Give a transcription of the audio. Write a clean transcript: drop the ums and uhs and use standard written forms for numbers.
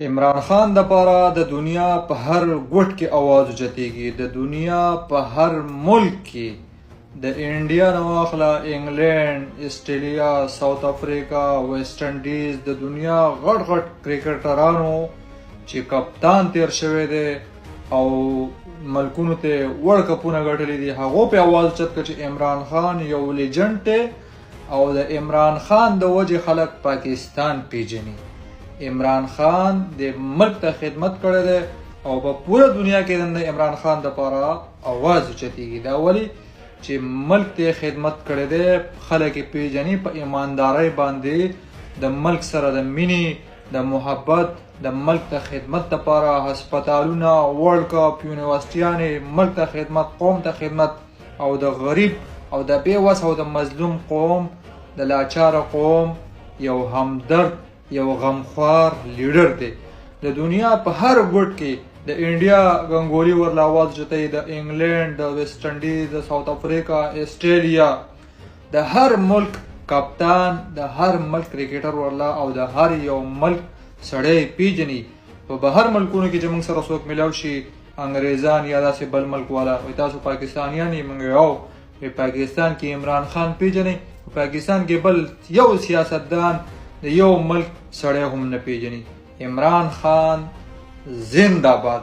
عمران خان د پاره د دنیا په هر ګوټ کې आवाज اوچتېږي. د دنیا په هر ملک کې د انډیا نه واخله انګلینډ، استرالیا، ساوث افریقا، ویسټ انډیز، د دنیا غټ غټ کرکټرانو چې کپتان تیر شوی دی او ملکونو ته وړ کپونه ګټلي دي، هغو په आवाज اوچت کړ چې عمران خان یو لیجنډ دی او د عمران خان د وجې خلک پاکستان پیژني. عمران خان د ملک ته خدمت کړی دی او په پوره دنیا کې د عمران خان دپاره आवाज اوچتېږي. دا ولې چې ملک ته خدمت کړی دی، خلک یې پیژني په ایماندارۍ باندې، د ملک سره د مینې، د محبت، د ملک ته خدمت دپاره هسپتالونه، ورلډ کپ، یونیورسټیانې، ملک ته خدمت، قوم ته خدمت او د غریب او د بې وس او د مظلوم قوم، د لاچاره قوم یو همدرد، یو غمخوار لیډر دی. د دنیا په هر ګوټ کې د انډیا ګنګولي ورله आवाज اوچتوي، د انګلینډ، د ویسټ انډیز، د ساوث افریقا، استرالیا، د هر ملک کپتان، د هر ملک کرکټر ورله او د هر یو ملک سړی پیژني. په بهر ملکونو کې چې موږ سره څوک میلاو شي، انګریزان یا داسې بل ملک والا، وایي تاسو پاکستانیان یې؟ موږ یو پاکستان کې عمران خان پیژني، په پاکستان کې بل یو سیاستدان د یو ملک سړی هم نه پیژني. عمران خان زنده باد.